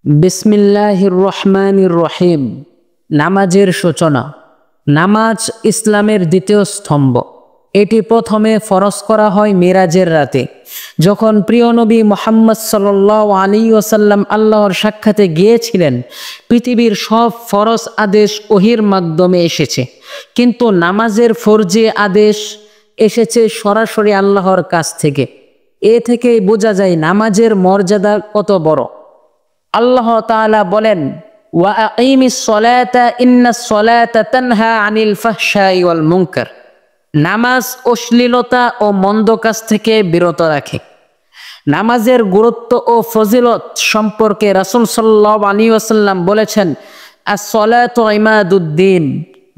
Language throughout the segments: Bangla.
বিসমিল্লাহির রহমানির রহিম। নামাজের সূচনা। নামাজ ইসলামের দ্বিতীয় স্তম্ভ। এটি প্রথমে ফরজ করা হয় মিরাজের রাতে, যখন প্রিয় নবী মুহাম্মদ সাল্লাল্লাহু আলাইহি ওয়াসাল্লাম আল্লাহর সাক্ষাতে গিয়েছিলেন। পৃথিবীর সব ফরজ আদেশ ওহির মাধ্যমে এসেছে, কিন্তু নামাজের ফরজি আদেশ এসেছে সরাসরি আল্লাহর কাছ থেকে। এ থেকেই বোঝা যায় নামাজের মর্যাদা কত বড়। আল্লাহ তাআলা বলেন, ওয়া আকিমিস সলাতা ইন্নাস সলাতা তানহা আনিল ফাহশাই ওয়াল মুনকার। নামাজ অশ্লীলতা ও মন্দ কাজ থেকে বিরত রাখে। নামাজের গুরুত্ব ও ফজিলত সম্পর্কে রাসূল সাল্লাল্লাহু আলাইহি ওয়াসাল্লাম বলেছেন, আস-সলাতু ইমাদুদ্দিন,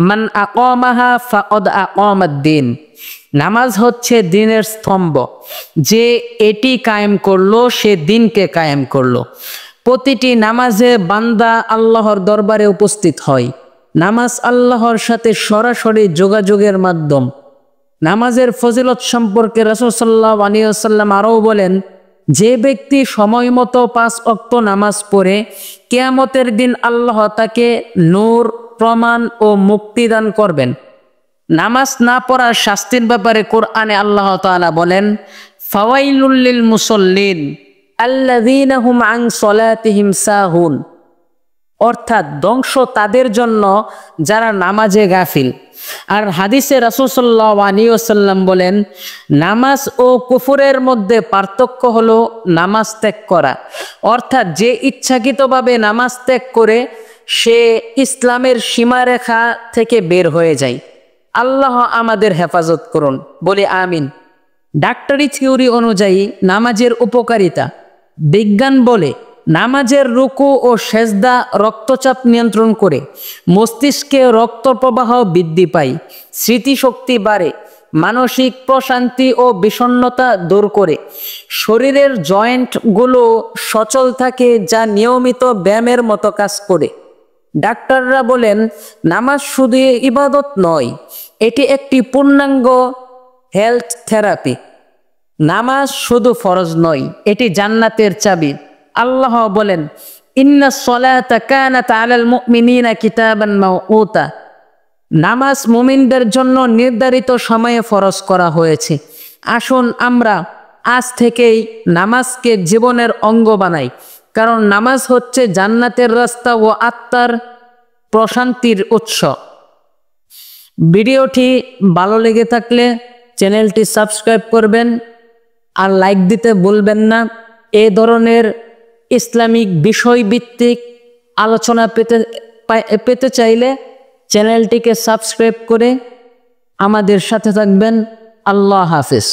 মান আকামাহা ফাকাদ আকামাদ-দ্বীন। নামাজ হচ্ছে দ্বীনের স্তম্ভ, যে এটি কায়েম করলো সে দ্বীনকে কায়েম করলো। প্রতিটি নামাজে বান্দা আল্লাহর দরবারে উপস্থিত হয়। নামাজ আল্লাহর সাথে সরাসরি যোগাযোগের মাধ্যম। নামাজের ফজিলত সম্পর্কে রাসূল সাল্লাল্লাহু আলাইহি ওয়াসাল্লাম আরও বলেন, যে ব্যক্তি সময় মতো 5 ওয়াক্ত নামাজ পড়ে, কিয়ামতের দিন আল্লাহ তাকে নূর, প্রমাণ ও মুক্তি দান করবেন। নামাজ না পড়ার শাস্তির ব্যাপারে কোরআনে আল্লাহ তাআলা বলেন, ফাওয়াইলুল লিল মুসাল্লিন আল্লাযীনা হুম আন সলাতিহিম সাহুন। অর্থাৎ ধ্বংস তাদের জন্য যারা নামাজে গাফিল। আর হাদিসে রাসূল সাল্লাল্লাহু আলাইহি ওয়াসাল্লাম বলেন, নামাজ ও কুফরের মধ্যে পার্থক্য হলো নামাজ ত্যাগ করা। অর্থাৎ যে ইচ্ছাকৃতভাবে নামাজ ত্যাগ করে সে ইসলামের সীমারেখা থেকে বের হয়ে যায়। আল্লাহ আমাদের হেফাজত করুন, বলি আমিন। ডাক্তারি থিওরি অনুযায়ী নামাজের উপকারিতা। বিজ্ঞান বলে নামাজের রুকু ও সেজদা রক্তচাপ নিয়ন্ত্রণ করে, মস্তিষ্কে রক্ত প্রবাহ বৃদ্ধি পায়, স্মৃতিশক্তি বাড়ে, মানসিক প্রশান্তি ও বিষণ্ণতা দূর করে, শরীরের জয়েন্টগুলো সচল থাকে, যা নিয়মিত ব্যায়ামের মতো কাজ করে। ডাক্তাররা বলেন, নামাজ শুধু ইবাদত নয়, এটি একটি পূর্ণাঙ্গ হেলথ থেরাপি। নামাজ শুধু ফরজ নয়, এটি জান্নাতের চাবি। আল্লাহ বলেন, ইন্নাস সলাতা কানাত আলাল মুমিনিনা কিতাবান মাওকুতা। নামাজ মুমিনদের জন্য নির্ধারিত সময়ে ফরজ করা হয়েছে। আসুন আমরা আজ থেকেই নামাজকে জীবনের অঙ্গ বানাই, কারণ নামাজ হচ্ছে জান্নাতের রাস্তা ও আত্মার প্রশান্তির উৎস। ভিডিওটি ভালো লেগে থাকলে চ্যানেলটি সাবস্ক্রাইব করবেন আর লাইক দিতে ভুলবেন না। এ ধরনের ইসলামিক বিষয়ভিত্তিক আলোচনা পেতে চাইলে চ্যানেলটিকে সাবস্ক্রাইব করে আমাদের সাথে থাকবেন। আল্লাহ হাফেজ।